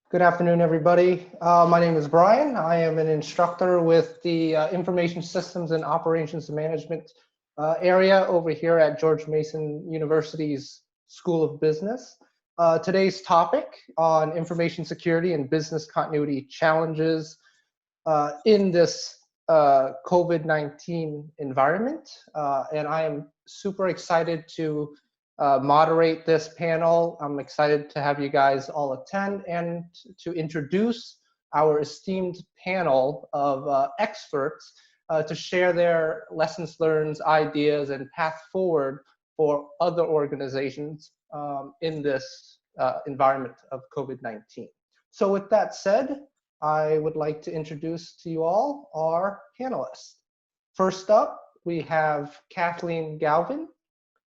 Good afternoon, everybody. My name is Brian. I am an instructor with the Information Systems and Operations Management area over here at George Mason University's School of Business. Today's topic on information security and business continuity challenges in this COVID-19 environment. And I am super excited to moderate this panel. I'm excited to have you guys all attend and to introduce our esteemed panel of experts to share their lessons learned, ideas, and path forward for other organizations in this environment of COVID-19. So with that said, I would like to introduce to you all our panelists. First up, we have Kathleen Galvin.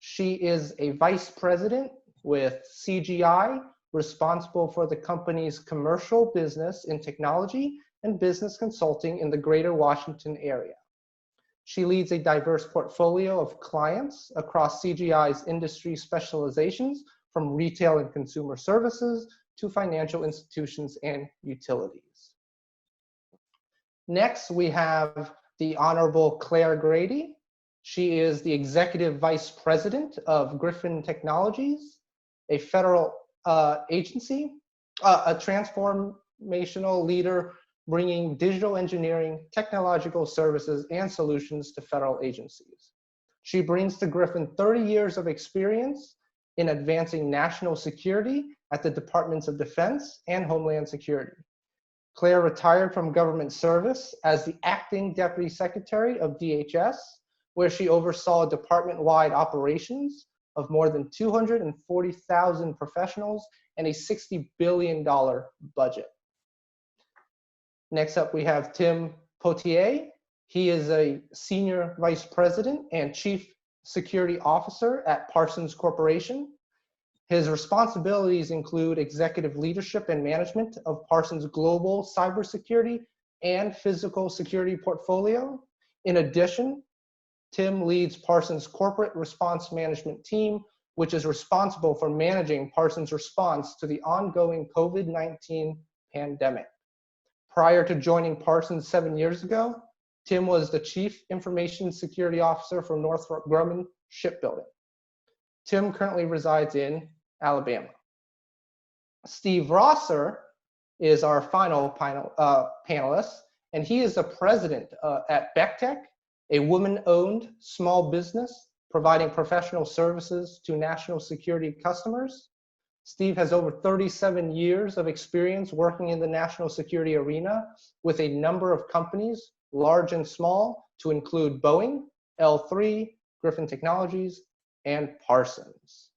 She is a vice president with CGI, responsible for the company's commercial business in technology and business consulting in the greater Washington area. She leads a diverse portfolio of clients across CGI's industry specializations, from retail and consumer services to financial institutions and utilities. Next, we have the Honorable Claire Grady. She is the Executive Vice President of Gryphon Technologies, a federal agency, a transformational leader bringing digital engineering, technological services, and solutions to federal agencies. She brings to Gryphon 30 years of experience in advancing national security at the Departments of Defense and Homeland Security. Claire retired from government service as the Acting Deputy Secretary of DHS, where she oversaw department-wide operations of more than 240,000 professionals and a $60 billion budget. Next up, we have Tim Potier. He is a Senior Vice President and Chief Security Officer at Parsons Corporation. His responsibilities include executive leadership and management of Parsons' global cybersecurity and physical security portfolio. In addition, Tim leads Parsons' corporate response management team, which is responsible for managing Parsons' response to the ongoing COVID-19 pandemic. Prior to joining Parsons 7 years ago, Tim was the Chief Information Security Officer for Northrop Grumman Shipbuilding. Tim currently resides in Alabama. Steve Rosser is our final panelist, and he is the president at BecTech, a woman-owned small business providing professional services to national security customers. Steve has over 37 years of experience working in the national security arena with a number of companies, large and small, to include Boeing, L3, Gryphon Technologies, and Parsons.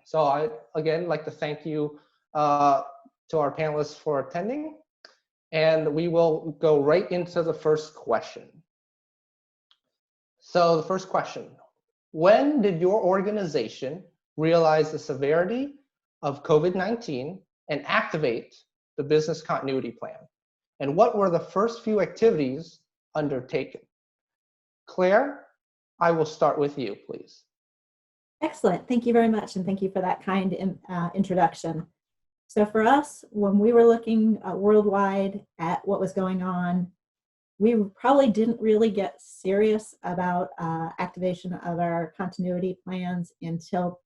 So I, again, like to thank you to our panelists for attending, and we will go right into the first question. So the first question, when did your organization realize the severity of COVID-19 and activate the business continuity plan? And what were the first few activities undertaken? Claire, I will start with you, please. Excellent. Thank you very much. And thank you for that kind introduction. So for us, when we were looking worldwide at what was going on, we probably didn't really get serious about activation of our continuity plans until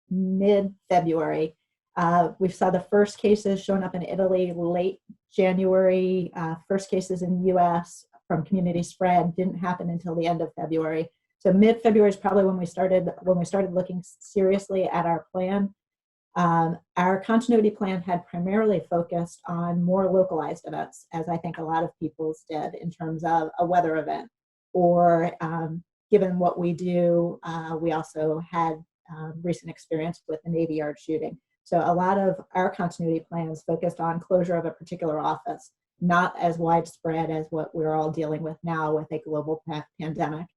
mid-February. We saw the first cases showing up in Italy late January. First cases in the US from community spread didn't happen until the end of February. So mid-February is probably when we started looking seriously at our plan. Our continuity plan had primarily focused on more localized events, as I think a lot of people's did, in terms of a weather event, or given what we do, we also had recent experience with the Navy Yard shooting. So a lot of our continuity plans focused on closure of a particular office, not as widespread as what we're all dealing with now with a global pandemic,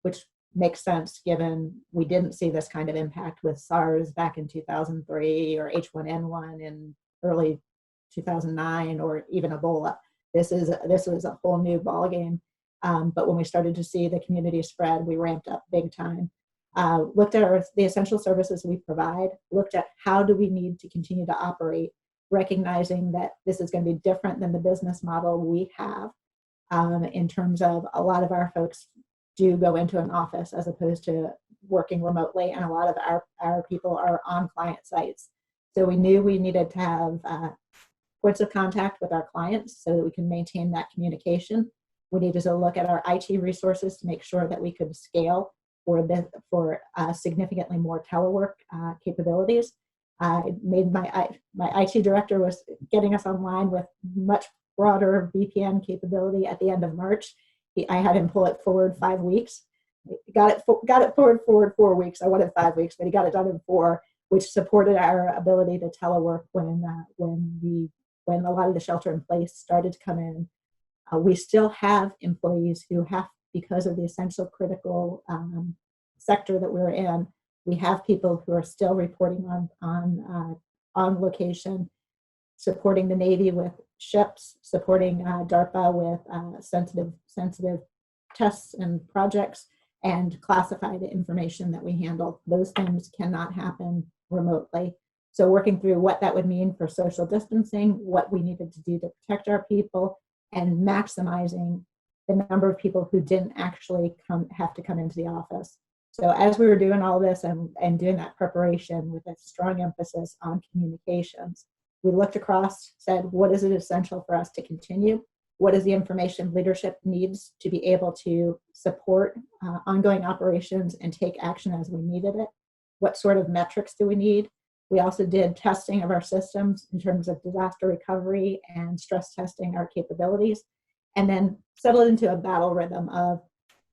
which makes sense given we didn't see this kind of impact with SARS back in 2003 or H1N1 in early 2009 or even Ebola. This was a whole new ballgame. But when we started to see the community spread, we ramped up big time. Looked at the essential services we provide, looked at how do we need to continue to operate recognizing that this is going to be different than the business model we have, in terms of a lot of our folks do go into an office as opposed to working remotely, and a lot of our people are on client sites. So we knew we needed to have points of contact with our clients so that we can maintain that communication. We needed to look at our IT resources to make sure that we could scale for significantly more telework capabilities. Made my IT director was getting us online with much broader VPN capability at the end of March. I had him pull it forward 5 weeks. Got it forward 4 weeks. I wanted 5 weeks, but he got it done in 4, which supported our ability to telework when a lot of the shelter in place started to come in. We still have employees who have, because of the essential critical sector that we're in, we have people who are still reporting on location, supporting the Navy with ships, supporting DARPA with sensitive tests and projects, and classified information that we handle. Those things cannot happen remotely. So working through what that would mean for social distancing, what we needed to do to protect our people, and maximizing the number of people who didn't actually have to come into the office. So as we were doing all this and doing that preparation with a strong emphasis on communications, we looked across, said, what is it essential for us to continue? What is the information leadership needs to be able to support ongoing operations and take action as we needed it? What sort of metrics do we need? We also did testing of our systems in terms of disaster recovery and stress testing our capabilities, and then settled into a battle rhythm of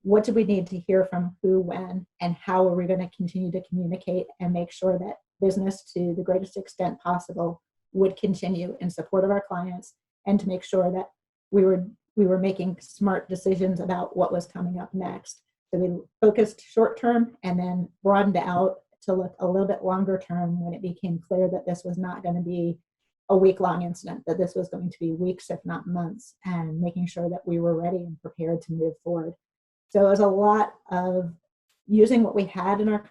what do we need to hear from who, when, and how are we going to continue to communicate and make sure that business, to the greatest extent possible, would continue in support of our clients, and to make sure that we were making smart decisions about what was coming up next. So we focused short term and then broadened out to look a little bit longer term when it became clear that this was not going to be a week-long incident, that this was going to be weeks, if not months, and making sure that we were ready and prepared to move forward. So it was a lot of using what we had in our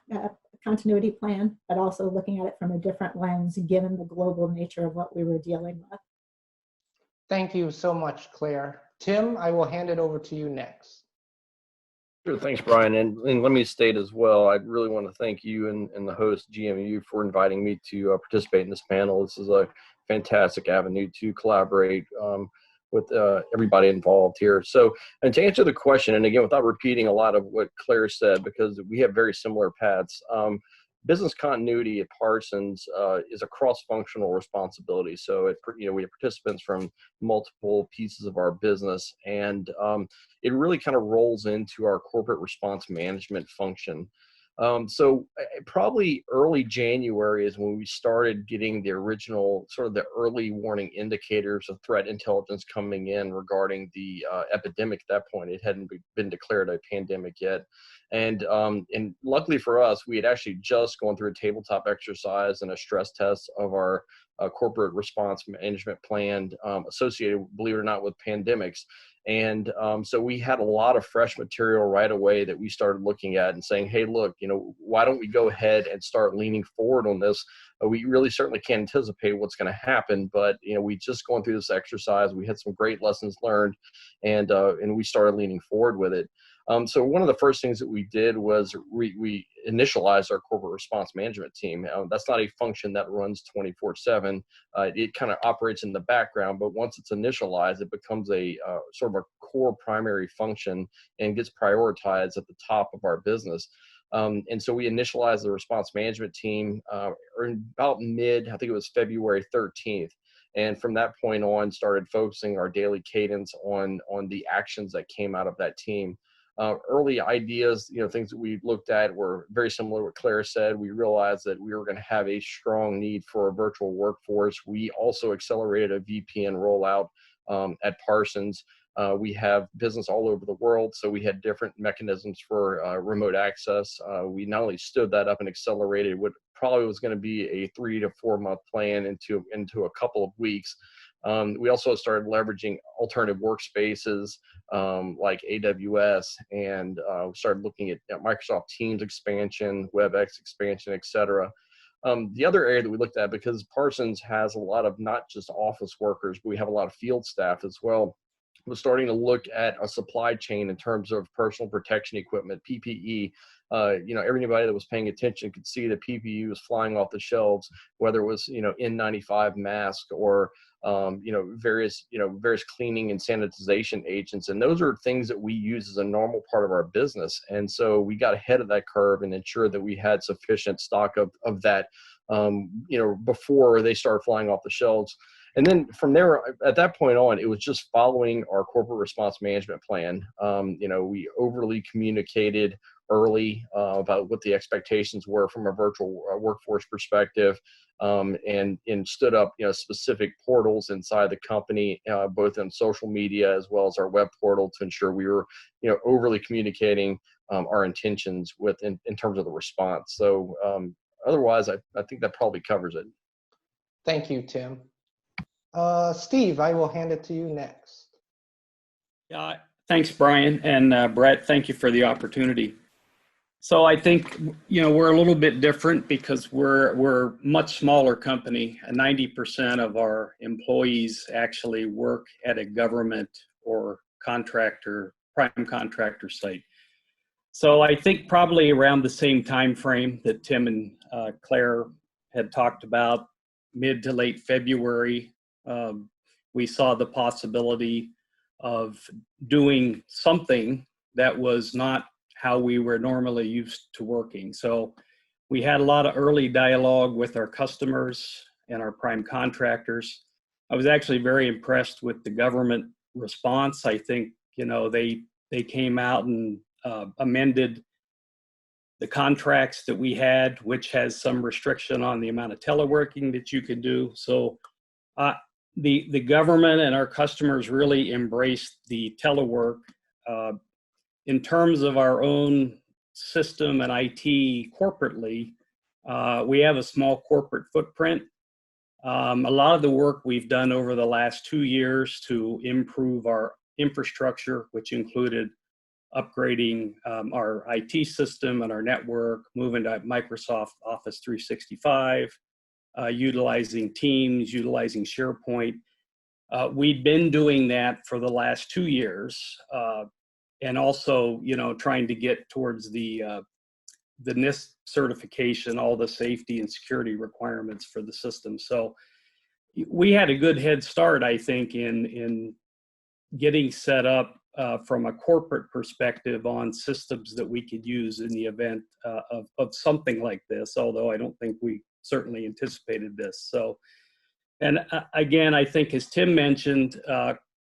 continuity plan, but also looking at it from a different lens, given the global nature of what we were dealing with. Thank you so much, Claire. Tim, I will hand it over to you next. Sure, thanks, Brian. And let me state as well, I really want to thank you and the host, GMU, for inviting me to participate in this panel. This is a fantastic avenue to collaborate with everybody involved here. So, and to answer the question, and again, without repeating a lot of what Claire said, because we have very similar paths, business continuity at Parsons is a cross-functional responsibility. So, we have participants from multiple pieces of our business, and it really kind of rolls into our corporate response management function. So probably early January is when we started getting the original, sort of the early warning indicators of threat intelligence coming in regarding the epidemic. At that point, it hadn't been declared a pandemic yet. And luckily for us, we had actually just gone through a tabletop exercise and a stress test of our corporate response management plan associated, believe it or not, with pandemics. And so we had a lot of fresh material right away that we started looking at and saying, hey, look, why don't we go ahead and start leaning forward on this? We really certainly can't anticipate what's going to happen, but we just going through this exercise. We had some great lessons learned, and we started leaning forward with it. So one of the first things that we did was we initialized our corporate response management team. That's not a function that runs 24/7. It kind of operates in the background, but once it's initialized, it becomes a sort of a core primary function and gets prioritized at the top of our business. And so we initialized the response management team about I think it was February 13th. And from that point on, started focusing our daily cadence on the actions that came out of that team. Early ideas, things that we looked at were very similar to what Claire said. We realized that we were going to have a strong need for a virtual workforce. We also accelerated a VPN rollout at Parsons. We have business all over the world, so we had different mechanisms for remote access. We not only stood that up and accelerated what probably was going to be a 3 to 4 month plan into a couple of weeks. We also started leveraging alternative workspaces like AWS, and started looking at Microsoft Teams expansion, WebEx expansion, et cetera. The other area that we looked at, because Parsons has a lot of not just office workers, but we have a lot of field staff as well, was starting to look at a supply chain in terms of personal protection equipment, PPE. Everybody that was paying attention could see that PPE was flying off the shelves, whether it was, N95 mask or, various cleaning and sanitization agents. And those are things that we use as a normal part of our business. And so we got ahead of that curve and ensured that we had sufficient stock of that, before they started flying off the shelves. And then from there, at that point on, it was just following our corporate response management plan. We overly communicated early about what the expectations were from a virtual workforce perspective, and stood up specific portals inside the company, both on social media as well as our web portal, to ensure we were overly communicating our intentions in terms of the response. So otherwise, I think that probably covers it. Thank you, Tim. Steve, I will hand it to you next. Yeah, thanks, Brian. And Brett, thank you for the opportunity. So I think, we're a little bit different because we're a much smaller company. 90% of our employees actually work at a government or prime contractor site. So I think probably around the same time frame that Tim and Claire had talked about, mid to late February, we saw the possibility of doing something that was not how we were normally used to working. So we had a lot of early dialogue with our customers and our prime contractors. I was actually very impressed with the government response. I think, they came out and amended the contracts that we had, which has some restriction on the amount of teleworking that you could do. So the government and our customers really embraced the telework. In terms of our own system and IT corporately, we have a small corporate footprint. A lot of the work we've done over the last 2 years to improve our infrastructure, which included upgrading our IT system and our network, moving to Microsoft Office 365, utilizing Teams, utilizing SharePoint. We'd been doing that for the last 2 years, and also, trying to get towards the NIST certification, all the safety and security requirements for the system. So we had a good head start, I think, in getting set up from a corporate perspective on systems that we could use in the event of something like this, although I don't think we certainly anticipated this. So, and again, I think as Tim mentioned,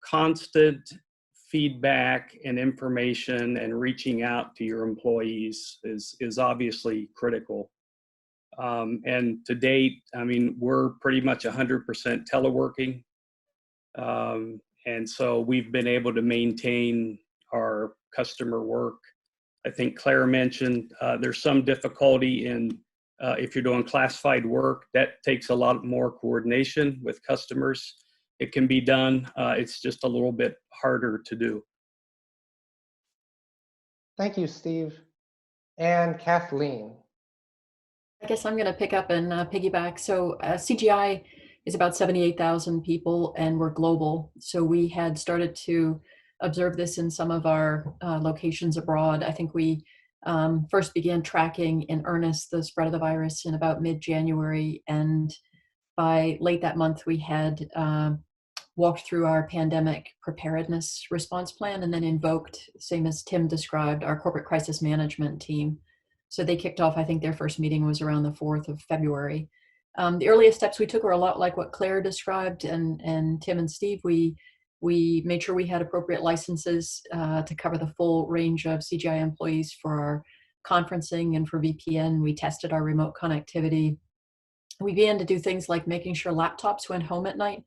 constant feedback and information and reaching out to your employees is obviously critical. And to date, we're pretty much 100% teleworking. And so we've been able to maintain our customer work. I think Claire mentioned there's some difficulty in if you're doing classified work, that takes a lot more coordination with customers. It can be done. It's just a little bit harder to do. Thank you, Steve. And Kathleen. I guess I'm going to pick up and piggyback. So CGI is about 78,000 people, and we're global. So we had started to observe this in some of our locations abroad. I think we first began tracking in earnest the spread of the virus in about mid-January, and by late that month, we had walked through our pandemic preparedness response plan and then invoked, same as Tim described, our corporate crisis management team. So they kicked off, I think their first meeting was around the 4th of February. The earliest steps we took were a lot like what Claire described, and Tim and Steve. We made sure we had appropriate licenses to cover the full range of CGI employees for our conferencing and for VPN. We tested our remote connectivity. We began to do things like making sure laptops went home at night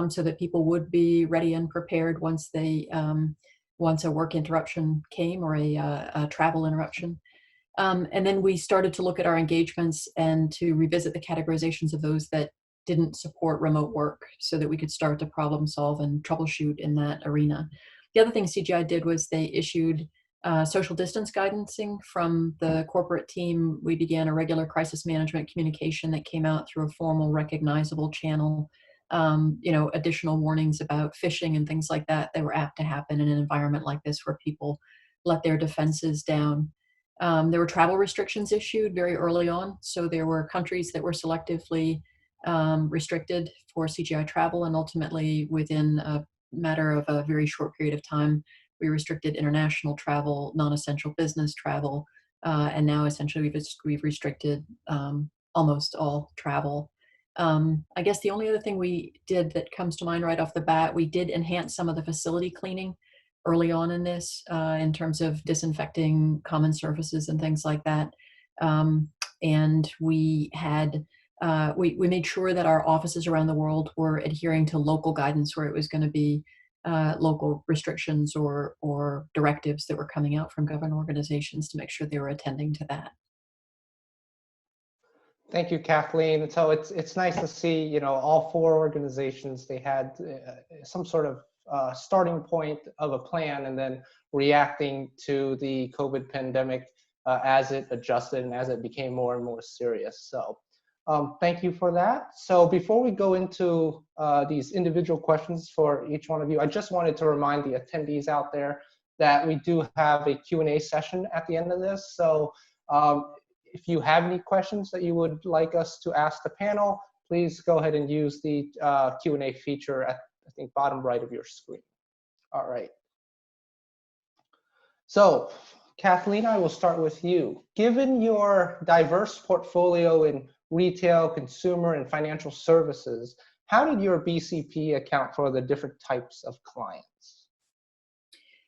so that people would be ready and prepared once a work interruption came or a travel interruption. And then we started to look at our engagements and to revisit the categorizations of those that didn't support remote work so that we could start to problem solve and troubleshoot in that arena. The other thing CGI did was they issued social distance guidancing from the corporate team. We began a regular crisis management communication that came out through a formal, recognizable channel. Additional warnings about phishing and things like that were apt to happen in an environment like this where people let their defenses down. There were travel restrictions issued very early on. So there were countries that were selectively restricted for CGI travel, and ultimately within a matter of a very short period of time, we restricted international travel, non-essential business travel, and now essentially we've restricted almost all travel. I guess the only other thing we did that comes to mind right off the bat, we did enhance some of the facility cleaning early on in this in terms of disinfecting common surfaces and things like that. And we had we made sure that our offices around the world were adhering to local guidance where it was going to be local restrictions or directives that were coming out from government organizations to make sure they were attending to that. Thank you, Kathleen. So it's nice to see, all 4 organizations, they had some sort of starting point of a plan and then reacting to the COVID pandemic as it adjusted and as it became more and more serious. So thank you for that. So before we go into these individual questions for each one of you, I just wanted to remind the attendees out there that we do have a Q&A session at the end of this. So if you have any questions that you would like us to ask the panel, please go ahead and use the Q&A feature at, I think, bottom right of your screen. All right. So Kathleen, I will start with you. Given your diverse portfolio in retail, consumer, and financial services, how did your BCP account for the different types of clients?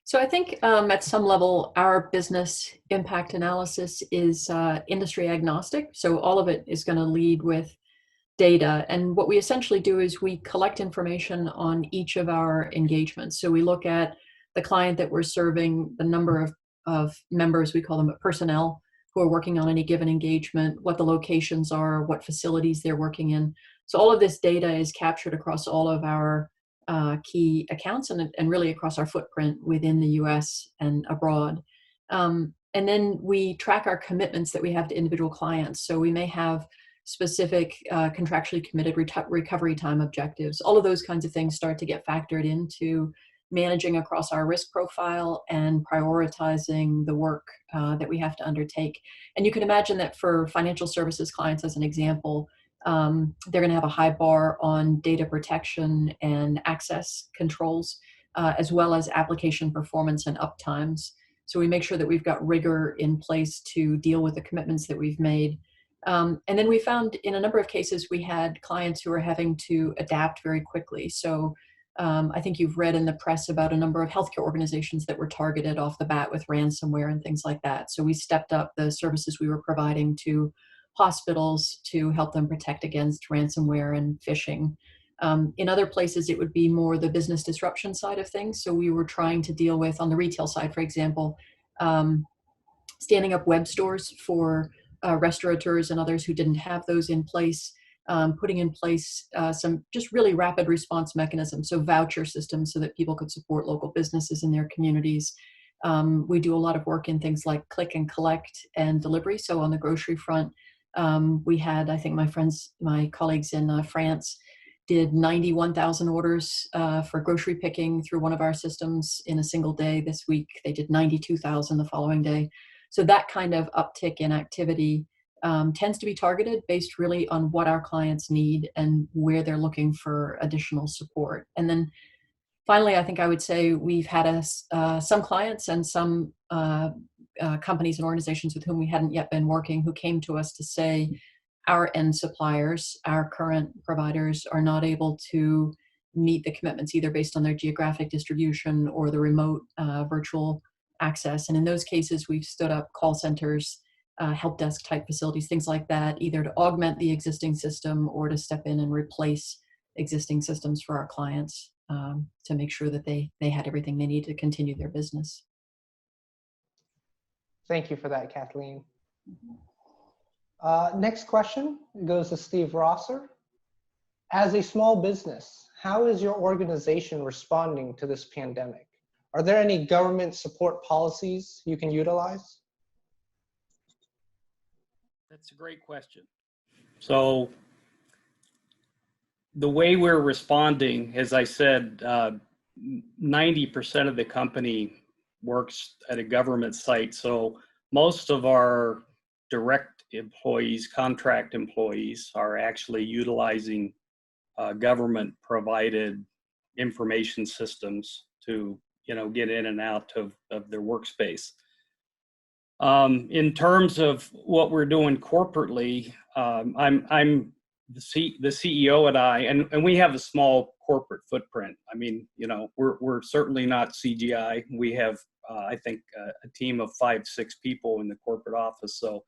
So I think at some level, our business impact analysis is industry agnostic. So all of it is going to lead with data. And what we essentially do is we collect information on each of our engagements. So we look at the client that we're serving, the number of members, we call them personnel, who are working on any given engagement, what the locations are, what facilities they're working in. So all of this data is captured across all of our key accounts and really across our footprint within the US and abroad. And then we track our commitments that we have to individual clients. So we may have specific contractually committed recovery time objectives. All of those kinds of things start to get factored into managing across our risk profile and prioritizing the work that we have to undertake. And you can imagine that for financial services clients, as an example, they're going to have a high bar on data protection and access controls, as well as application performance and uptimes. So we make sure that we've got rigor in place to deal with the commitments that we've made. And then we found in a number of cases, we had clients who were having to adapt very quickly. So I think you've read in the press about a number of healthcare organizations that were targeted off the bat with ransomware and things like that. So we stepped up the services we were providing to hospitals to help them protect against ransomware and phishing. In other places, it would be more the business disruption side of things. So we were trying to deal with, on the retail side, for example, standing up web stores for restaurateurs and others who didn't have those in place, putting in place some just really rapid response mechanisms, so voucher systems so that people could support local businesses in their communities. We do a lot of work in things like click and collect and delivery. So on the grocery front, we had, I think my colleagues in France did 91,000 orders for grocery picking through one of our systems in a single day. This week, they did 92,000 the following day. So that kind of uptick in activity tends to be targeted based really on what our clients need and where they're looking for additional support. And then finally, I think I would say we've had some clients and some companies and organizations with whom we hadn't yet been working who came to us to say our end suppliers, our current providers, are not able to meet the commitments either based on their geographic distribution or the remote virtual access. And in those cases, we've stood up call centers, help desk type facilities, things like that, either to augment the existing system or to step in and replace existing systems for our clients to make sure that they had everything they need to continue their business. Thank you for that, Kathleen. Next question goes to Steve Rosser. As a small business, how is your organization responding to this pandemic? Are there any government support policies you can utilize? That's a great question. So the way we're responding, as I said, 90% of the company works at a government site. So most of our direct employees, contract employees, are actually utilizing government provided information systems to, get in and out of their workspace. In terms of what we're doing corporately, I'm the CEO and I, and we have a small corporate footprint. I mean, we're certainly not CGI. We have, I think, a team of 5-6 people in the corporate office. So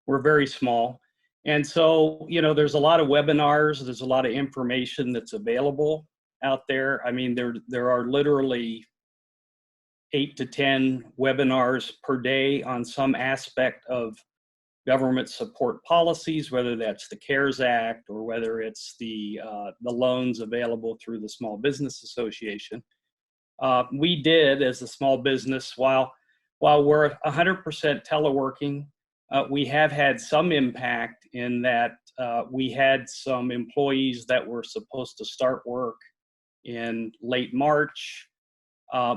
we're very small. And so, there's a lot of webinars. There's a lot of information that's available out there. I mean, there are literally 8 to 10 webinars per day on some aspect of government support policies, whether that's the CARES Act or whether it's the loans available through the Small Business Association. We did, as a small business, while we're 100% teleworking, we have had some impact in that we had some employees that were supposed to start work in late March.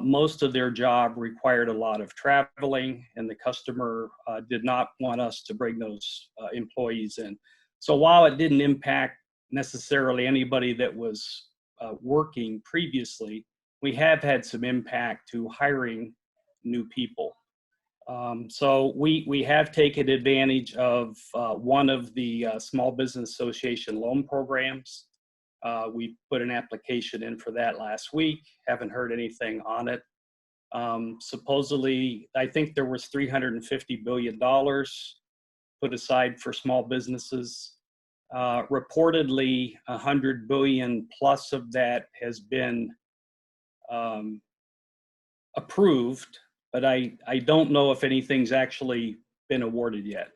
Most of their job required a lot of traveling, and the customer did not want us to bring those employees in. So while it didn't impact necessarily anybody that was working previously, we have had some impact to hiring new people. So we have taken advantage of one of the Small Business Association loan programs. We put an application in for that last week. Haven't heard anything on it. Supposedly, I think there was $350 billion put aside for small businesses. Reportedly, 100 billion plus of that has been approved, but I don't know if anything's actually been awarded yet.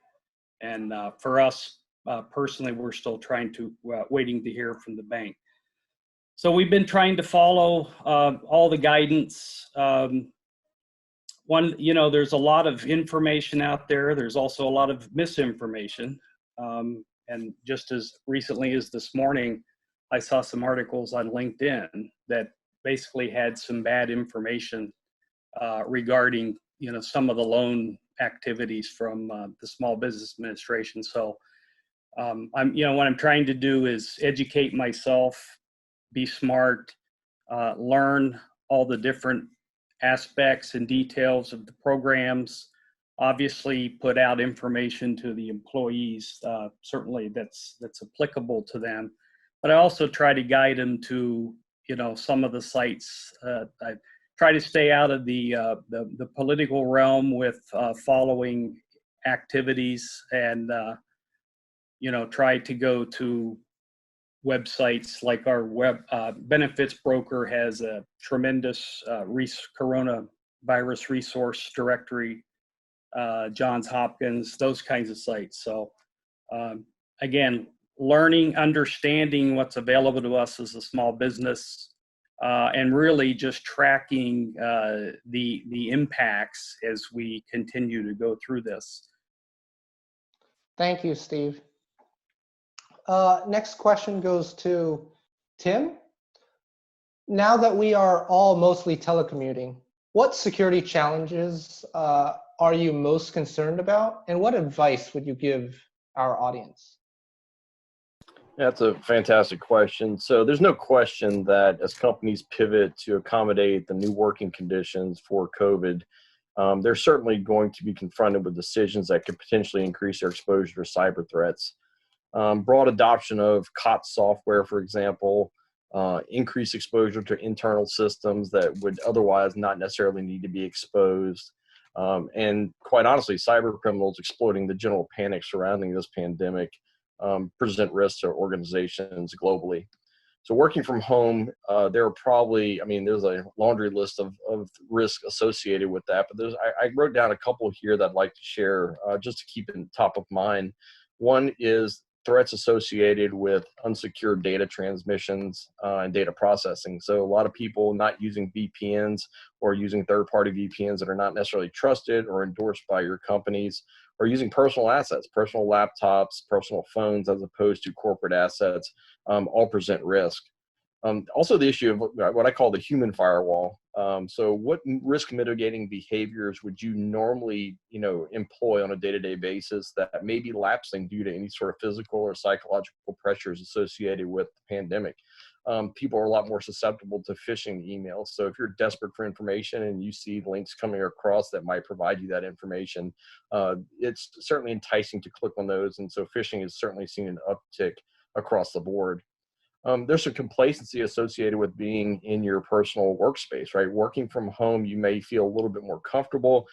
And for us, personally, we're still waiting to hear from the bank. So we've been trying to follow all the guidance. There's a lot of information out there. There's also a lot of misinformation. And just as recently as this morning, I saw some articles on LinkedIn that basically had some bad information regarding, some of the loan activities from the Small Business Administration. So what I'm trying to do is educate myself, be smart, learn all the different aspects and details of the programs, obviously put out information to the employees, certainly that's applicable to them, but I also try to guide them to, some of the sites. I try to stay out of the political realm with following activities and, try to go to websites like our benefits broker has a tremendous coronavirus resource directory, Johns Hopkins, those kinds of sites. So again, learning, understanding what's available to us as a small business, and really just tracking the impacts as we continue to go through this. Thank you, Steve. Next question goes to Tim. Now that we are all mostly telecommuting, what security challenges are you most concerned about, and what advice would you give our audience? That's a fantastic question. So there's no question that as companies pivot to accommodate the new working conditions for COVID, they're certainly going to be confronted with decisions that could potentially increase their exposure to cyber threats. Broad adoption of COTS software, for example, increased exposure to internal systems that would otherwise not necessarily need to be exposed. And quite honestly, cyber criminals exploiting the general panic surrounding this pandemic present risks to organizations globally. So working from home, there are probably, there's a laundry list of risks associated with that, but I wrote down a couple here that I'd like to share just to keep in top of mind. One is threats associated with unsecured data transmissions and data processing. So a lot of people not using VPNs or using third-party VPNs that are not necessarily trusted or endorsed by your companies, or using personal assets, personal laptops, personal phones, as opposed to corporate assets, all present risk. Also, the issue of what I call the human firewall. So what risk mitigating behaviors would you normally, employ on a day-to-day basis that may be lapsing due to any sort of physical or psychological pressures associated with the pandemic? People are a lot more susceptible to phishing emails. So if you're desperate for information and you see links coming across that might provide you that information, it's certainly enticing to click on those. And so phishing has certainly seen an uptick across the board. There's some complacency associated with being in your personal workspace, right? Working from home, you may feel a little bit more comfortable,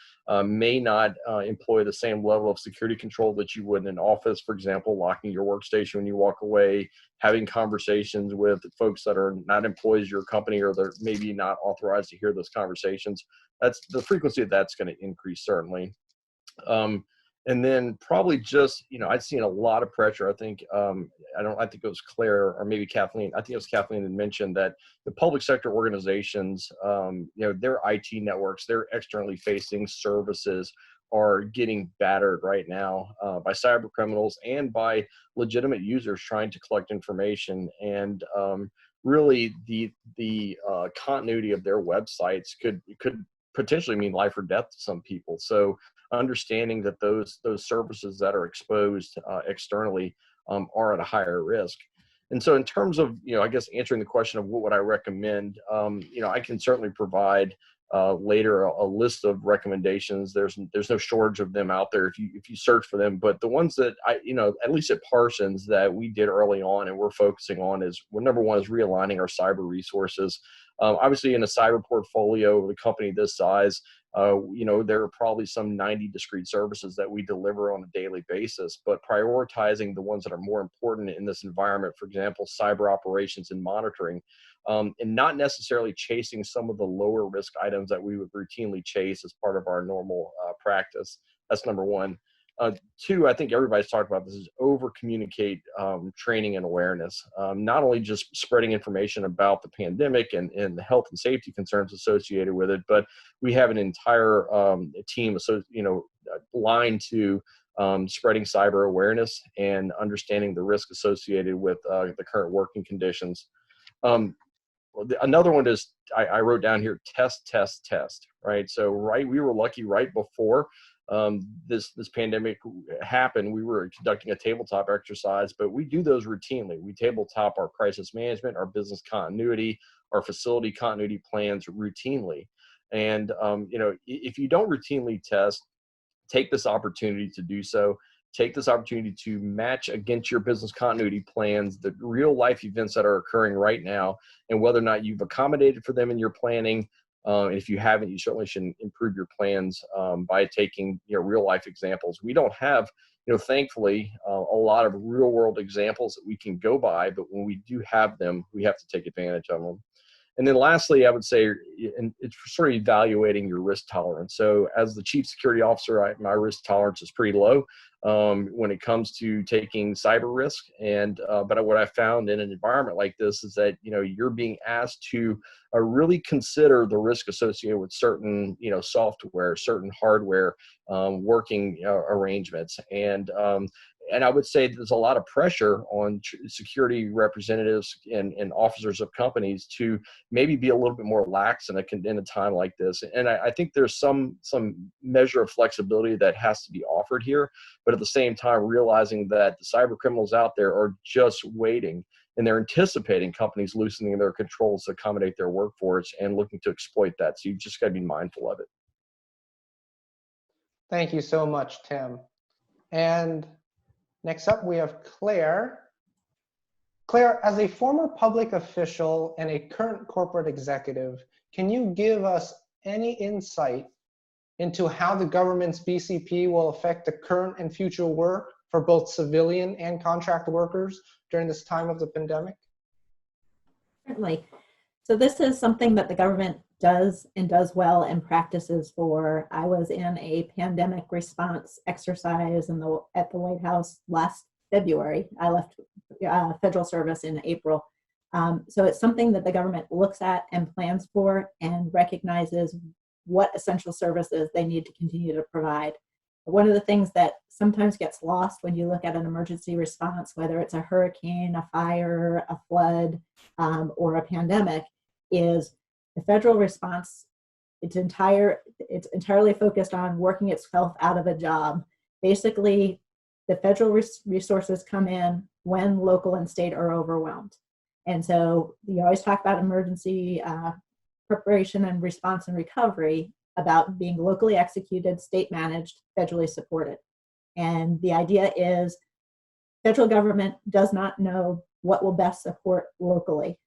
may not employ the same level of security control that you would in an office, for example, locking your workstation when you walk away, having conversations with folks that are not employees of your company, or they're maybe not authorized to hear those conversations. That's the frequency of that's going to increase, certainly. And then probably just, I'd seen a lot of pressure. I think, I think it was Claire or maybe Kathleen. I think it was Kathleen that mentioned that the public sector organizations, their IT networks, their externally facing services are getting battered right now by cyber criminals and by legitimate users trying to collect information. And really the continuity of their websites could potentially mean life or death to some people. So understanding that those services that are exposed externally are at a higher risk. And so in terms of, I guess answering the question of what would I recommend, I can certainly provide later a list of recommendations. There's no shortage of them out there if you search for them. But the ones that at least at Parsons that we did early on and we're focusing on is, well, number one is realigning our cyber resources. Obviously in a cyber portfolio of a company this size, there are probably some 90 discrete services that we deliver on a daily basis, but prioritizing the ones that are more important in this environment, for example, cyber operations and monitoring, and not necessarily chasing some of the lower risk items that we would routinely chase as part of our normal practice. That's number one. Two, I think everybody's talked about this, is over communicate training and awareness. Not only just spreading information about the pandemic and the health and safety concerns associated with it, but we have an entire team, line to spreading cyber awareness and understanding the risk associated with the current working conditions. Another one is, I wrote down here, test, right? So we were lucky right before this pandemic happened, we were conducting a tabletop exercise, but we do those routinely. We tabletop our crisis management, our business continuity, our facility continuity plans routinely. And, if you don't routinely test, take this opportunity to do so. Take this opportunity to match against your business continuity plans the real life events that are occurring right now, and whether or not you've accommodated for them in your planning. If you haven't, you certainly should improve your plans by taking real life examples. We don't have, thankfully, a lot of real world examples that we can go by, but when we do have them, we have to take advantage of them. And then lastly, I would say, and it's sort of evaluating your risk tolerance. So as the chief security officer, my risk tolerance is pretty low when it comes to taking cyber risk. And but what I found in an environment like this is that you're being asked to really consider the risk associated with certain software, certain hardware, working arrangements, and I would say there's a lot of pressure on security representatives and officers of companies to maybe be a little bit more lax in a time like this. And I think there's some measure of flexibility that has to be offered here, but at the same time realizing that the cyber criminals out there are just waiting, and they're anticipating companies loosening their controls to accommodate their workforce and looking to exploit that. So you've just got to be mindful of it. Thank you so much, Tim. And next up, we have Claire. Claire, as a former public official and a current corporate executive, can you give us any insight into how the government's BCP will affect the current and future work for both civilian and contract workers during this time of the pandemic? Certainly. So this is something that the government does well and practices for. I was in a pandemic response exercise at the White House last February. I left federal service in April. So it's something that the government looks at and plans for and recognizes what essential services they need to continue to provide. One of the things that sometimes gets lost when you look at an emergency response, whether it's a hurricane, a fire, a flood, or a pandemic, is the federal response. It's entirely focused on working itself out of a job. Basically, the federal resources come in when local and state are overwhelmed. And so you always talk about emergency preparation and response and recovery, about being locally executed, state managed, federally supported. And the idea is federal government does not know what will best support locally.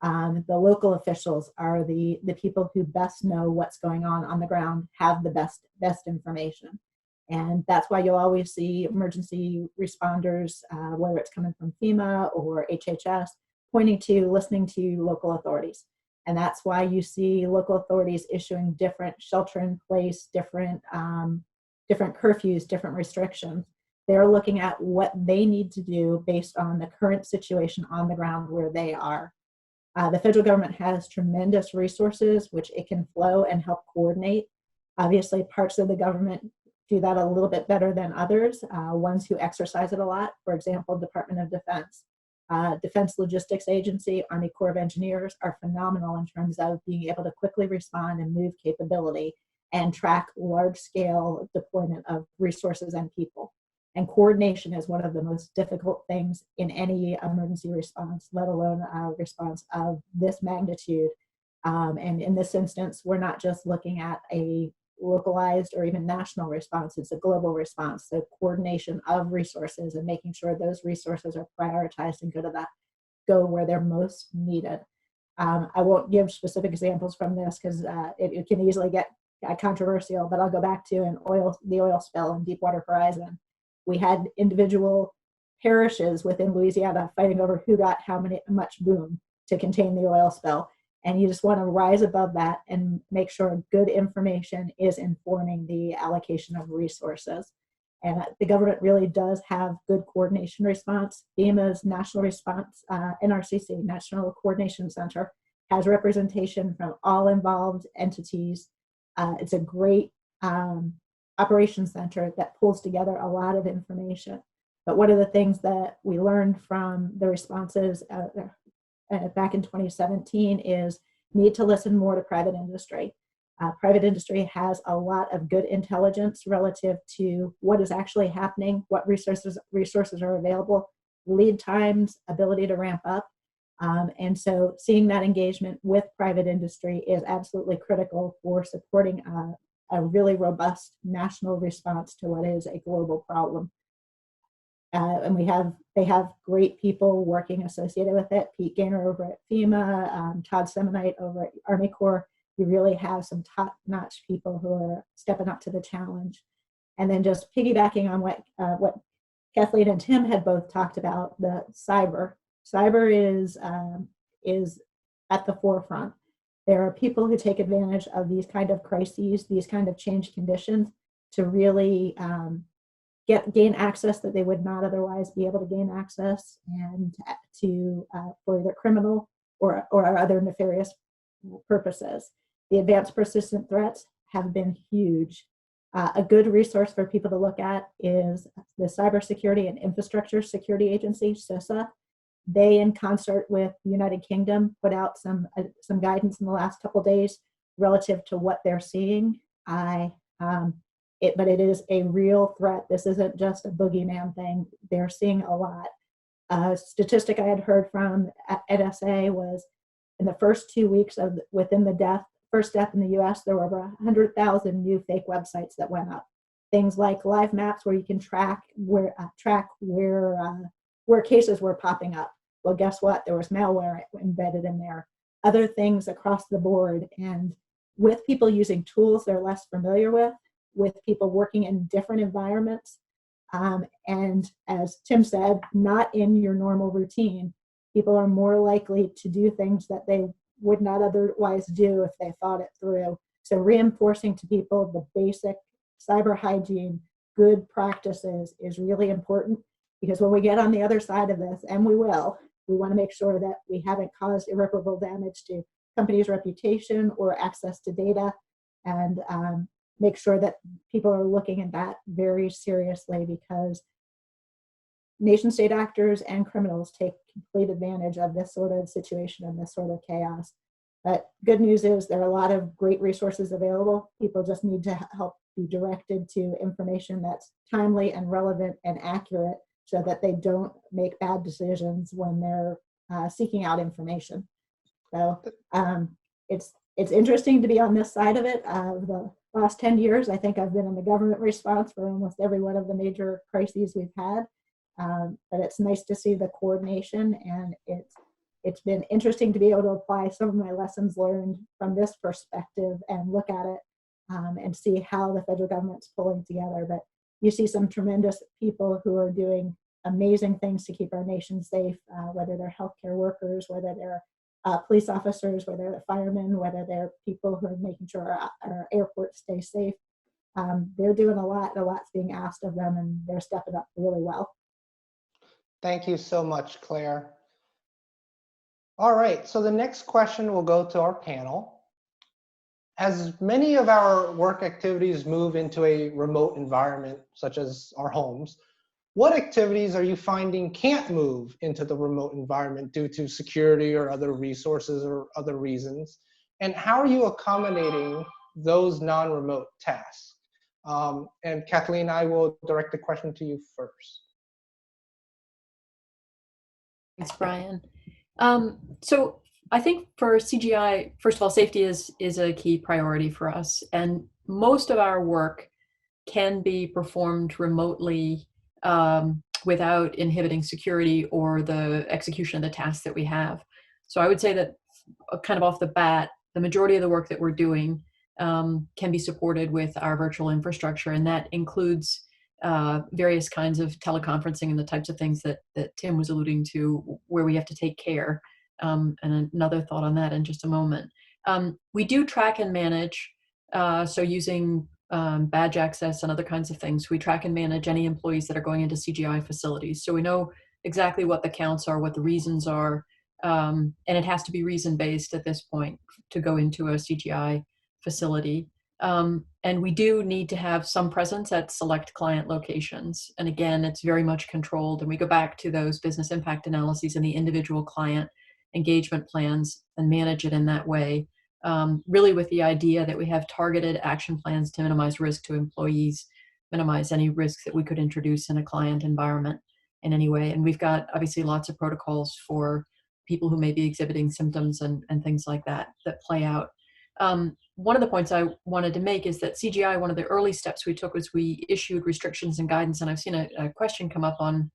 The local officials are the people who best know what's going on the ground, have the best information. And that's why you'll always see emergency responders, whether it's coming from FEMA or HHS, listening to local authorities. And that's why you see local authorities issuing different shelter-in-place, different curfews, different restrictions. They're looking at what they need to do based on the current situation on the ground where they are. The federal government has tremendous resources which it can flow and help coordinate. Obviously, parts of the government do that a little bit better than others, ones who exercise it a lot. For example, Department of Defense. Defense Logistics Agency, Army Corps of Engineers are phenomenal in terms of being able to quickly respond and move capability and track large-scale deployment of resources and people. And coordination is one of the most difficult things in any emergency response, let alone a response of this magnitude. And in this instance, we're not just looking at a localized or even national response, it's a global response. So coordination of resources and making sure those resources are prioritized and go where they're most needed. I won't give specific examples from this because it can easily get controversial, but I'll go back to the oil spill in Deepwater Horizon. We had individual parishes within Louisiana fighting over who got much boom to contain the oil spill. And you just want to rise above that and make sure good information is informing the allocation of resources. And the government really does have good coordination response. FEMA's National Response, NRCC, National Coordination Center, has representation from all involved entities. It's a great operations center that pulls together a lot of information. But one of the things that we learned from the responses back in 2017 is need to listen more to private industry. Private industry has a lot of good intelligence relative to what is actually happening, what resources are available, lead times, ability to ramp up. And so seeing that engagement with private industry is absolutely critical for supporting a really robust national response to what is a global problem. And they have great people working associated with it. Pete Gaynor over at FEMA, Todd Semonite over at Army Corps. You really have some top-notch people who are stepping up to the challenge. And then just piggybacking on what Kathleen and Tim had both talked about, the cyber. Cyber is at the forefront. There are people who take advantage of these kind of crises, these kind of change conditions to really gain access that they would not otherwise be able to gain access, and for either criminal or other nefarious purposes. The advanced persistent threats have been huge. A good resource for people to look at is the Cybersecurity and Infrastructure Security Agency, CISA. They, in concert with the United Kingdom, put out some guidance in the last couple of days relative to what they're seeing. But it is a real threat. This isn't just a boogeyman thing. They're seeing a lot. A statistic I had heard from at NSA was in the first 2 weeks within the first death in the US, there were over 100,000 new fake websites that went up. Things like live maps where you can track where cases were popping up. Well, guess what? There was malware embedded in there. Other things across the board. And with people using tools they're less familiar with people working in different environments, and as Tim said, not in your normal routine, people are more likely to do things that they would not otherwise do if they thought it through. So reinforcing to people the basic cyber hygiene, good practices is really important, because when we get on the other side of this, and we will, we want to make sure that we haven't caused irreparable damage to company's reputation or access to data, and make sure that people are looking at that very seriously, because nation state actors and criminals take complete advantage of this sort of situation and this sort of chaos. But good news is there are a lot of great resources available. People just need to help be directed to information that's timely and relevant and accurate, so that they don't make bad decisions when they're seeking out information. So it's interesting to be on this side of it. The last 10 years, I think I've been in the government response for almost every one of the major crises we've had. But it's nice to see the coordination, and it's been interesting to be able to apply some of my lessons learned from this perspective and look at it and see how the federal government's pulling together. But you see some tremendous people who are doing amazing things to keep our nation safe, whether they're healthcare workers, whether they're police officers, whether they're firemen, whether they're people who are making sure our airports stay safe. They're doing a lot, and a lot's being asked of them, and they're stepping up really well. Thank you so much, Claire. All right, so the next question will go to our panel. As many of our work activities move into a remote environment, such as our homes, what activities are you finding can't move into the remote environment due to security or other resources or other reasons? And how are you accommodating those non-remote tasks? And Kathleen, I will direct the question to you first. Thanks, Brian. So I think for CGI, first of all, safety is a key priority for us, and most of our work can be performed remotely without inhibiting security or the execution of the tasks that we have. So I would say that kind of off the bat, the majority of the work that we're doing can be supported with our virtual infrastructure, and that includes various kinds of teleconferencing and the types of things that Tim was alluding to, where we have to take care. And another thought on that in just a moment. We do track and manage, so using badge access and other kinds of things, we track and manage any employees that are going into CGI facilities. So we know exactly what the counts are, what the reasons are, and it has to be reason-based at this point to go into a CGI facility. And we do need to have some presence at select client locations. And again, it's very much controlled. And we go back to those business impact analyses and the individual client engagement plans and manage it in that way, really with the idea that we have targeted action plans to minimize risk to employees, minimize any risks that we could introduce in a client environment in any way. And we've got obviously lots of protocols for people who may be exhibiting symptoms and things like that play out. One of the points I wanted to make is that CGI, one of the early steps we took was we issued restrictions and guidance, and I've seen a question come up on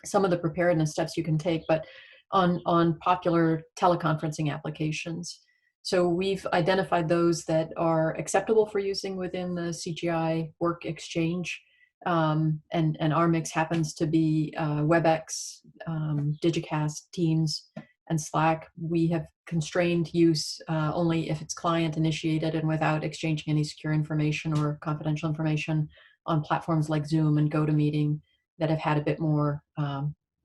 some of the preparedness steps you can take, but on popular teleconferencing applications. So we've identified those that are acceptable for using within the CGI work exchange, and our mix happens to be WebEx, Digicast, Teams, and Slack. We have constrained use only if it's client initiated and without exchanging any secure information or confidential information on platforms like Zoom and GoToMeeting that have had a bit more,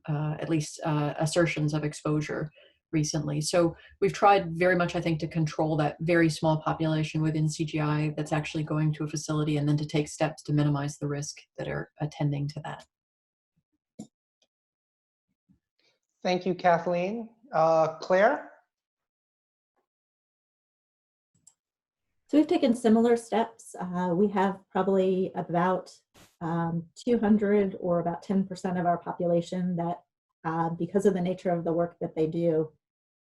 at least assertions of exposure recently. So we've tried very much, I think, to control that very small population within CGI that's actually going to a facility, and then to take steps to minimize the risk that are attending to that. Thank you, Kathleen. Claire? So we've taken similar steps. We have probably about 200 or about 10% of our population that, because of the nature of the work that they do,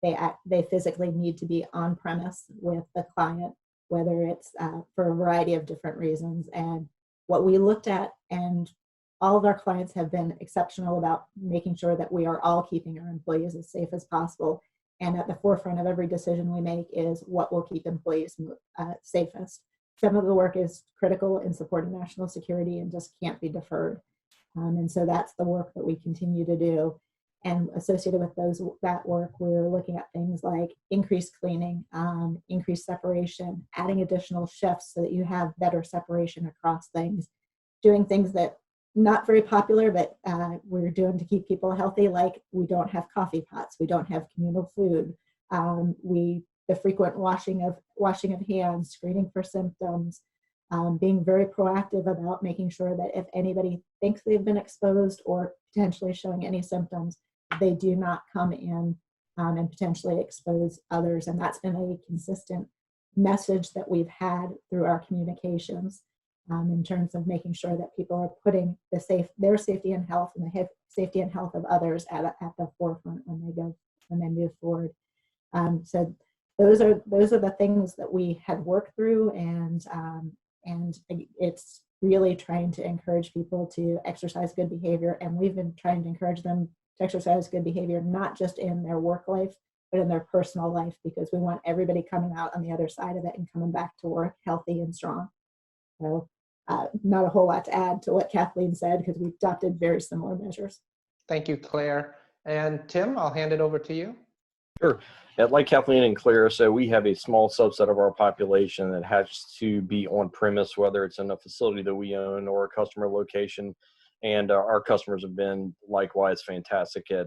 they physically need to be on premise with the client, whether it's for a variety of different reasons. And what we looked at, and all of our clients have been exceptional about making sure that we are all keeping our employees as safe as possible. And at the forefront of every decision we make is what will keep employees safest. Some of the work is critical in supporting national security and just can't be deferred. And so that's the work that we continue to do. And associated with that work, we're looking at things like increased cleaning, increased separation, adding additional shifts so that you have better separation across things, doing things that not very popular, but we're doing to keep people healthy, like we don't have coffee pots, we don't have communal food, the frequent washing of hands, screening for symptoms, being very proactive about making sure that if anybody thinks they've been exposed or potentially showing any symptoms, they do not come in and potentially expose others. And that's been a consistent message that we've had through our communications in terms of making sure that people are putting their safety and health and the safety and health of others at the forefront when they move forward. So those are the things that we had worked through, and it's really trying to encourage people to exercise good behavior. And we've been trying to encourage them to exercise good behavior, not just in their work life, but in their personal life, because we want everybody coming out on the other side of it and coming back to work healthy and strong. So not a whole lot to add to what Kathleen said, because we adopted very similar measures. Thank you, Claire. And Tim, I'll hand it over to you. Sure. Like Kathleen and Claire, so we have a small subset of our population that has to be on premise, whether it's in a facility that we own or a customer location. And our customers have been likewise fantastic at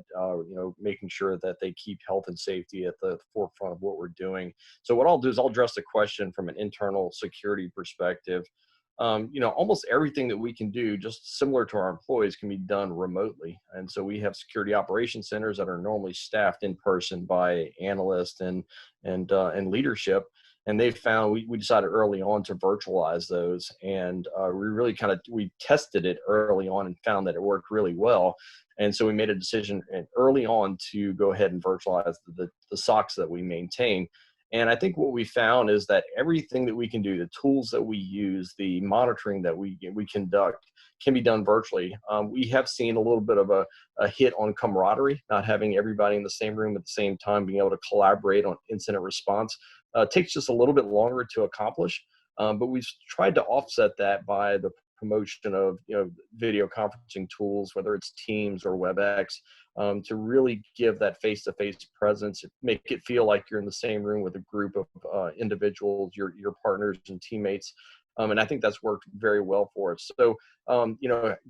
making sure that they keep health and safety at the forefront of what we're doing. So what I'll do is I'll address the question from an internal security perspective. Almost everything that we can do, just similar to our employees, can be done remotely. And so we have security operations centers that are normally staffed in person by analysts and leadership. And they found, we decided early on to virtualize those. And we tested it early on and found that it worked really well. And so we made a decision early on to go ahead and virtualize the SOCs that we maintain. And I think what we found is that everything that we can do, the tools that we use, the monitoring that we conduct, can be done virtually. We have seen a little bit of a hit on camaraderie, not having everybody in the same room at the same time, being able to collaborate on incident response. Takes just a little bit longer to accomplish, but we've tried to offset that by the promotion of video conferencing tools, whether it's Teams or WebEx, to really give that face-to-face presence, make it feel like you're in the same room with a group of individuals, your partners and teammates. And I think that's worked very well for us. So,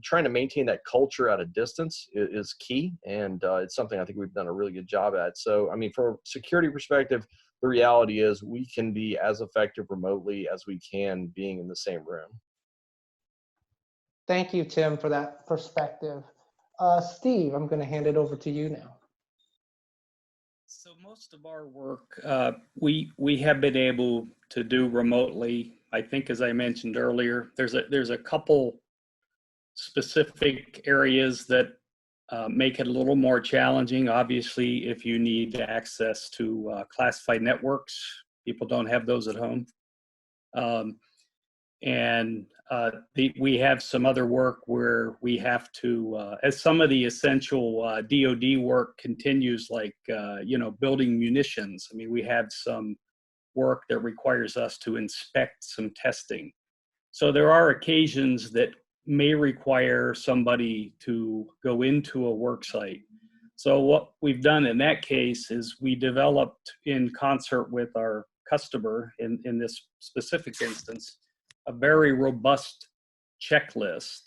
trying to maintain that culture at a distance is key. And it's something I think we've done a really good job at. So, I mean, from a security perspective, the reality is we can be as effective remotely as we can being in the same room. Thank you, Tim, for that perspective. Steve, I'm going to hand it over to you now. So most of our work we have been able to do remotely. I think, as I mentioned earlier, there's a couple specific areas that make it a little more challenging. Obviously, if you need access to classified networks, people don't have those at home. We have some other work where we have to, as some of the essential DoD work continues, like, building munitions. I mean, we have some work that requires us to inspect some testing. So there are occasions that may require somebody to go into a work site. So what we've done in that case is we developed, in concert with our customer in this specific instance, a very robust checklist,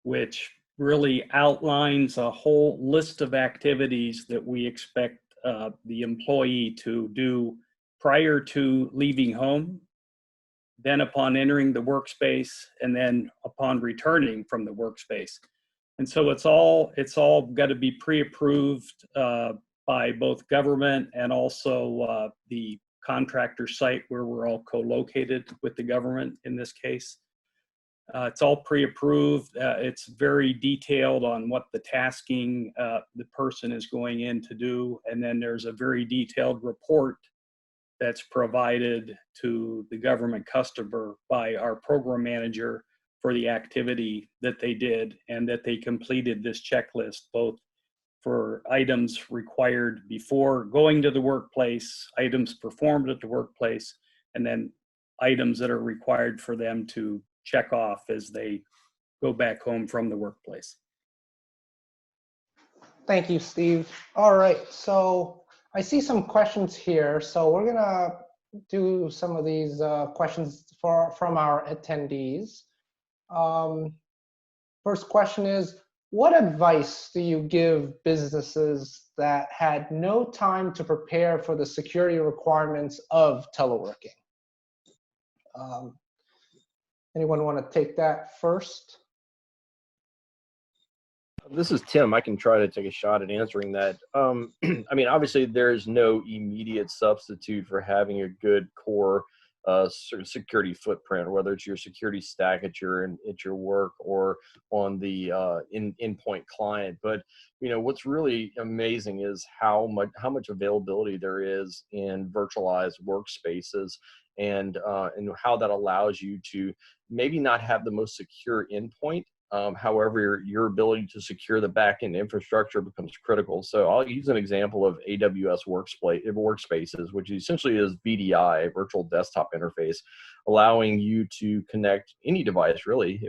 which really outlines a whole list of activities that we expect the employee to do prior to leaving home, then upon entering the workspace, and then upon returning from the workspace. And so it's all got to be pre-approved by both government and also the contractor site where we're all co-located with the government in this case. It's all pre-approved. It's very detailed on what the tasking the person is going in to do. And then there's a very detailed report that's provided to the government customer by our program manager for the activity that they did and that they completed this checklist, both for items required before going to the workplace, items performed at the workplace, and then items that are required for them to check off as they go back home from the workplace. Thank you, Steve. All right, so I see some questions here. So we're gonna do some of these questions from our attendees. First question is, what advice do you give businesses that had no time to prepare for the security requirements of teleworking? Anyone want to take that first? This is Tim. I can try to take a shot at answering that. I mean, obviously, there's no immediate substitute for having a good core sort of security footprint, whether it's your security stack at your work or on the endpoint client. But what's really amazing is how much availability there is in virtualized workspaces, and how that allows you to maybe not have the most secure endpoint. However, your ability to secure the backend infrastructure becomes critical. So I'll use an example of AWS workspaces, which essentially is VDI, virtual desktop interface, allowing you to connect any device, really.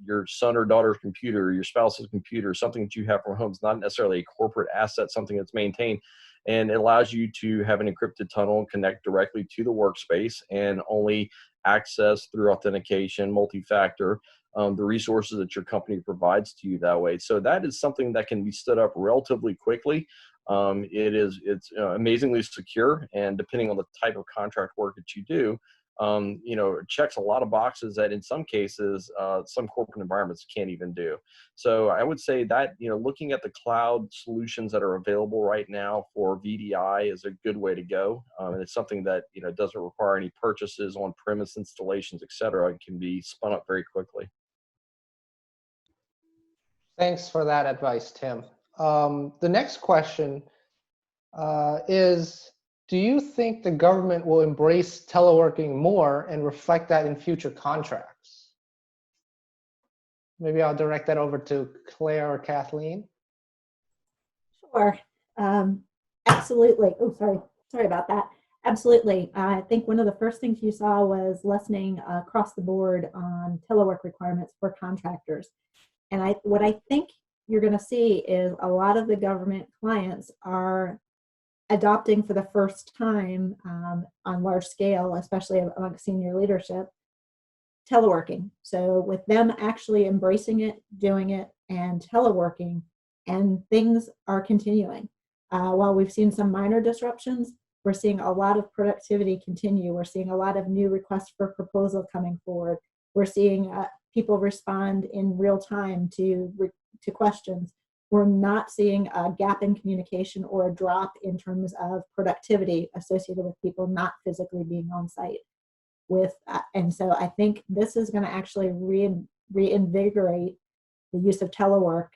Your son or daughter's computer, your spouse's computer, something that you have from home is not necessarily a corporate asset, something that's maintained. And it allows you to have an encrypted tunnel and connect directly to the workspace and only access through authentication, multi-factor, the resources that your company provides to you that way. So that is something that can be stood up relatively quickly. It's amazingly secure, and depending on the type of contract work that you do, it checks a lot of boxes that in some cases, some corporate environments can't even do. So I would say that, looking at the cloud solutions that are available right now for VDI is a good way to go. And it's something that, doesn't require any purchases, on-premise installations, et cetera, and can be spun up very quickly. Thanks for that advice, Tim. The next question is, do you think the government will embrace teleworking more and reflect that in future contracts? Maybe I'll direct that over to Claire or Kathleen. Sure. Absolutely. Oh, sorry about that. Absolutely. I think one of the first things you saw was lessening across the board on telework requirements for contractors. And what I think you're going to see is a lot of the government clients are adopting for the first time on large scale, especially among senior leadership, teleworking. So with them actually embracing it, doing it, and teleworking, and things are continuing. While we've seen some minor disruptions, we're seeing a lot of productivity continue. We're seeing a lot of new requests for proposal coming forward. We're seeing people respond in real time to questions. We're not seeing a gap in communication or a drop in terms of productivity associated with people not physically being on site. And so I think this is going to actually reinvigorate the use of telework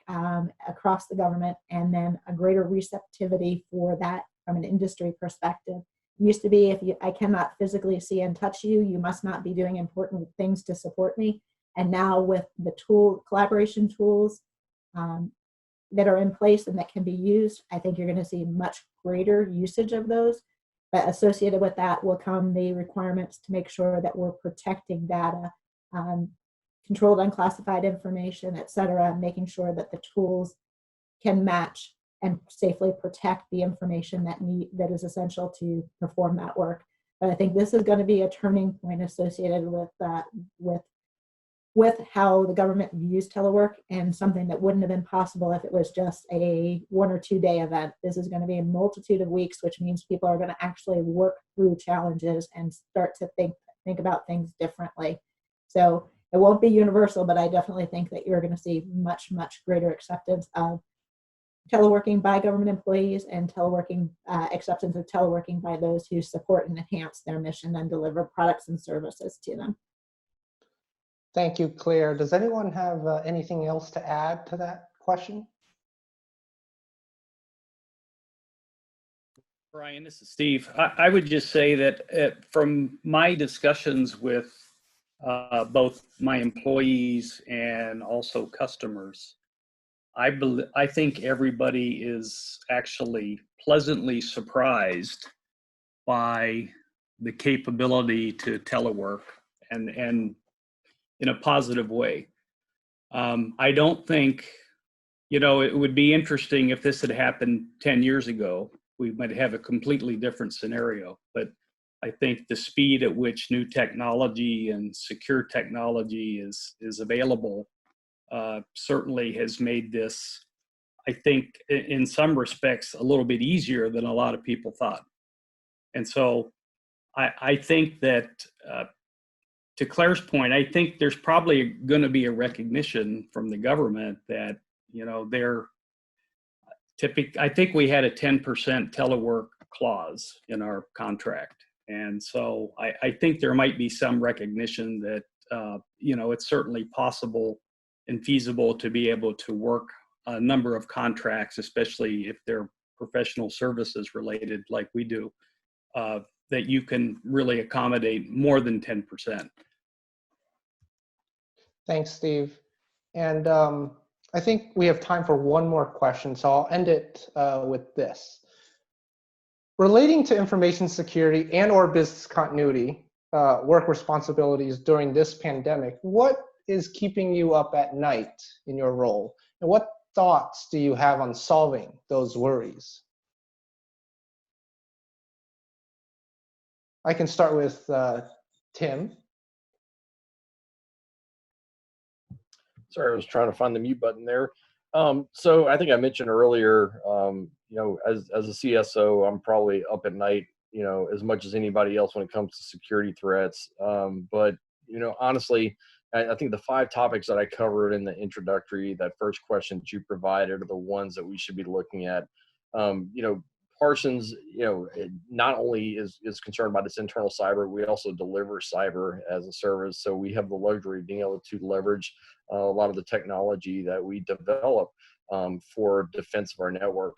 across the government, and then a greater receptivity for that from an industry perspective. It used to be, I cannot physically see and touch you, you must not be doing important things to support me. And now with the collaboration tools that are in place and that can be used, I think you're going to see much greater usage of those. But associated with that will come the requirements to make sure that we're protecting data, controlled unclassified information, et cetera, making sure that the tools can match and safely protect the information that is essential to perform that work. But I think this is going to be a turning point associated with how the government views telework, and something that wouldn't have been possible if it was just a 1 or 2 day event. This is going to be a multitude of weeks, which means people are going to actually work through challenges and start to think about things differently. So it won't be universal, but I definitely think that you're going to see much, much greater acceptance of teleworking by government employees, and acceptance of teleworking by those who support and enhance their mission and deliver products and services to them. Thank you, Claire. Does anyone have anything else to add to that question? Brian, this is Steve. I would just say that from my discussions with both my employees and also customers, I think everybody is actually pleasantly surprised by the capability to telework, and in a positive way. I don't think, it would be interesting if this had happened 10 years ago. We might have a completely different scenario, but I think the speed at which new technology and secure technology is available certainly has made this, I think, in some respects, a little bit easier than a lot of people thought. And so I think that, to Claire's point, I think there's probably going to be a recognition from the government that, you know, I think we had a 10% telework clause in our contract. And so I think there might be some recognition that, you know, it's certainly possible and feasible to be able to work a number of contracts, especially if they're professional services related like we do, that you can really accommodate more than 10%. Thanks, Steve. And I think we have time for one more question, so I'll end it with this. Relating to information security and or business continuity, work responsibilities during this pandemic, what is keeping you up at night in your role? And what thoughts do you have on solving those worries? I can start with Tim. Sorry, I was trying to find the mute button there. So I think I mentioned earlier, you know, as a CSO, I'm probably up at night, you know, as much as anybody else when it comes to security threats. But, you know, honestly, I think the 5 topics that I covered in the introductory, that first question that you provided, are the ones that we should be looking at. You know, Parsons, you know, not only is concerned about its internal cyber, we also deliver cyber as a service. So we have the luxury of being able to leverage a lot of the technology that we develop for defense of our network.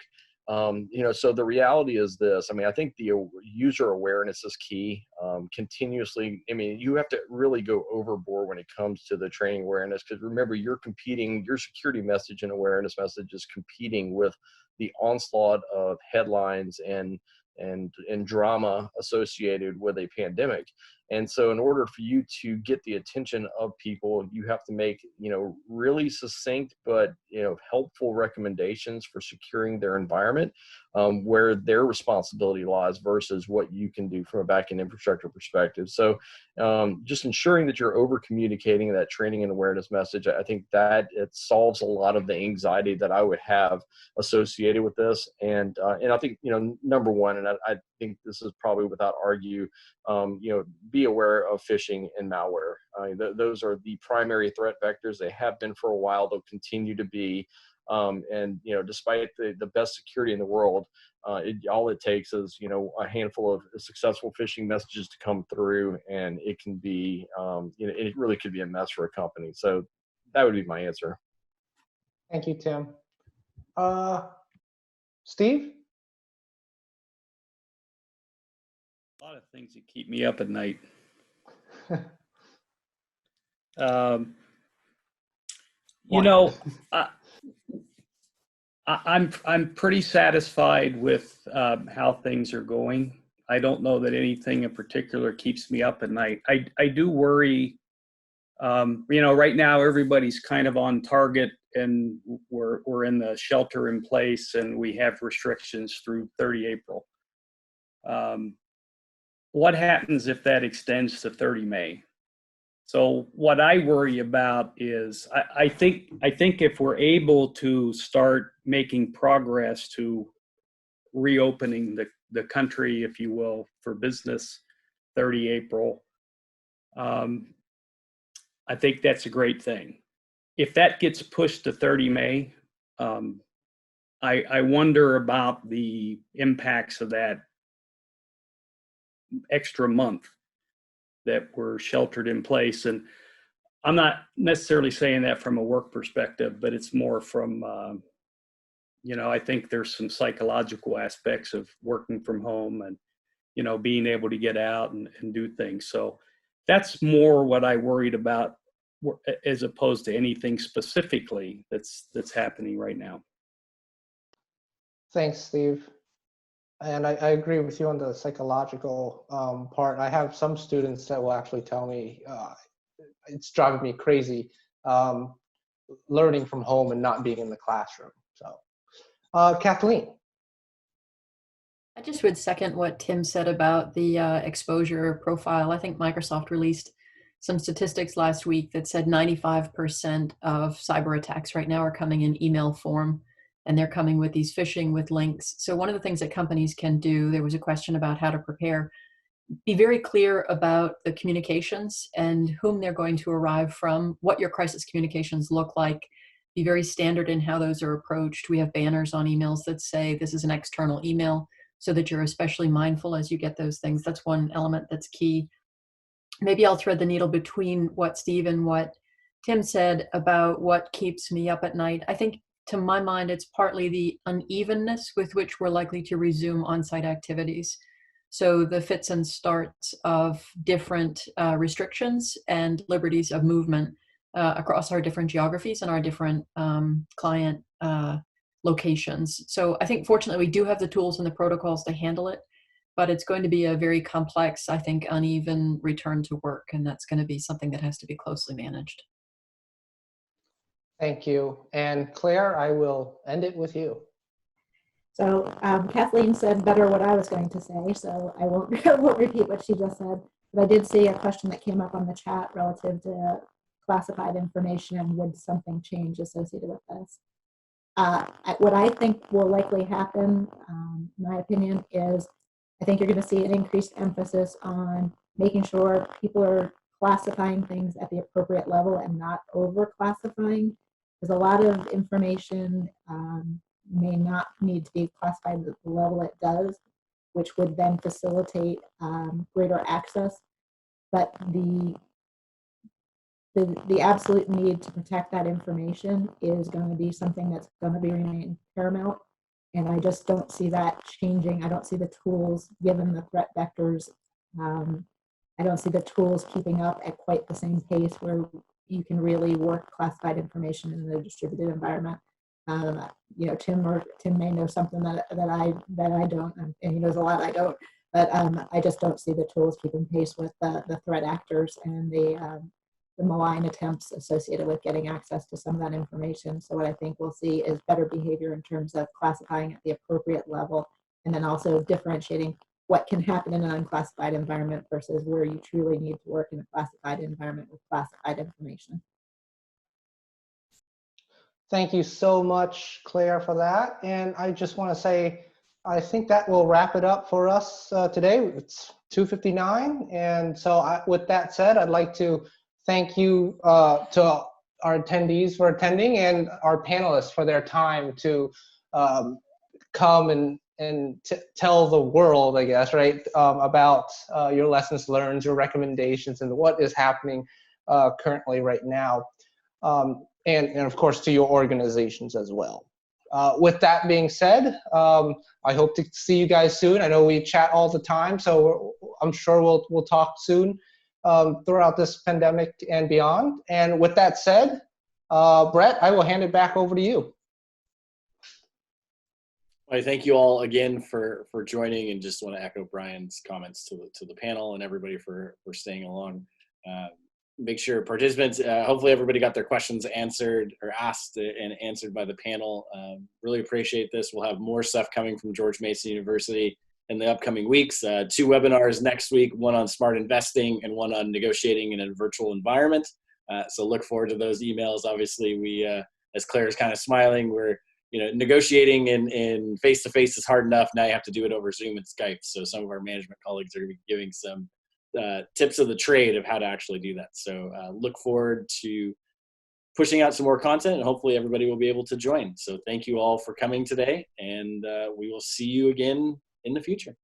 You know, so the reality is this. I mean, I think the user awareness is key. Continuously, I mean, you have to really go overboard when it comes to the training awareness, because remember, you're competing, your security message and awareness message is competing with the onslaught of headlines and drama associated with a pandemic. And so in order for you to get the attention of people, you have to make, you know, really succinct but, you know, helpful recommendations for securing their environment, where their responsibility lies versus what you can do from a back-end infrastructure perspective. So just ensuring that you're over communicating that training and awareness message, I think that it solves a lot of the anxiety that I would have associated with this. And I think, you know, number one, and I think this is probably without argue, you know, be aware of phishing and malware. Those are the primary threat vectors. They have been for a while. They'll continue to be. And, you know, despite the best security in the world, all it takes is, you know, a handful of successful phishing messages to come through, and it can be, you know, it really could be a mess for a company. So that would be my answer. Thank you, Tim. Steve? A lot of things that keep me up at night. You know, I'm pretty satisfied with how things are going. I don't know that anything in particular keeps me up at night. I do worry. You know, right now everybody's kind of on target, and we're in the shelter in place, and we have restrictions through 30 April. What happens if that extends to 30 May? So what I worry about is I think if we're able to start making progress to reopening the country, if you will, for business 30 April, I think that's a great thing. If that gets pushed to 30 May, I wonder about the impacts of that extra month that we're sheltered in place. And I'm not necessarily saying that from a work perspective, but it's more from, you know, I think there's some psychological aspects of working from home and, you know, being able to get out and do things. So that's more what I worried about, as opposed to anything specifically that's happening right now. Thanks, Steve. And I agree with you on the psychological part. I have some students that will actually tell me it's driving me crazy learning from home and not being in the classroom. So, Kathleen. I just would second what Tim said about the exposure profile. I think Microsoft released some statistics last week that said 95% of cyber attacks right now are coming in email form, and they're coming with these phishing with links. So one of the things that companies can do, there was a question about how to prepare, be very clear about the communications and whom they're going to arrive from, what your crisis communications look like. Be very standard in how those are approached. We have banners on emails that say this is an external email, so that you're especially mindful as you get those things. That's one element that's key. Maybe I'll thread the needle between what Steve and what Tim said about what keeps me up at night. I think, to my mind, it's partly the unevenness with which we're likely to resume on-site activities. So the fits and starts of different restrictions and liberties of movement across our different geographies and our different client locations. So I think, fortunately, we do have the tools and the protocols to handle it, but it's going to be a very complex, I think, uneven return to work, and that's going to be something that has to be closely managed. Thank you. And Claire, I will end it with you. So Kathleen said better what I was going to say, so I won't, won't repeat what she just said. But I did see a question that came up on the chat relative to classified information and would something change associated with this. What I think will likely happen, in my opinion, is I think you're going to see an increased emphasis on making sure people are classifying things at the appropriate level and not over-classifying. There's a lot of information may not need to be classified at the level it does, which would then facilitate greater access. But the absolute need to protect that information is going to be something that's going to be remain paramount. And I just don't see that changing. I don't see the tools, given the threat vectors. I don't see the tools keeping up at quite the same pace where you can really work classified information in a distributed environment. You know, Tim may know something that I don't, and he knows a lot I don't. But I just don't see the tools keeping pace with the threat actors and the malign attempts associated with getting access to some of that information. So what I think we'll see is better behavior in terms of classifying at the appropriate level, and then also differentiating what can happen in an unclassified environment versus where you truly need to work in a classified environment with classified information. Thank you so much, Claire, for that. And I just want to say, I think that will wrap it up for us today. It's 2:59. And so with that said, I'd like to thank you to our attendees for attending and our panelists for their time to come and tell the world, I guess, right, about your lessons learned, your recommendations, and what is happening currently right now. And of course, to your organizations as well. With that being said, I hope to see you guys soon. I know we chat all the time, so I'm sure we'll talk soon throughout this pandemic and beyond. And with that said, Brett, I will hand it back over to you. I thank you all again for joining, and just want to echo Brian's comments to the panel and everybody for staying along. Make sure participants, hopefully everybody got their questions answered or asked and answered by the panel. Really appreciate this. We'll have more stuff coming from George Mason University in the upcoming weeks. 2 webinars next week, one on smart investing and one on negotiating in a virtual environment. So look forward to those emails. Obviously, we, as Claire's kind of smiling, we're negotiating in face-to-face is hard enough. Now you have to do it over Zoom and Skype. So some of our management colleagues are going to be giving some tips of the trade of how to actually do that. So look forward to pushing out some more content, and hopefully everybody will be able to join. So thank you all for coming today, and we will see you again in the future.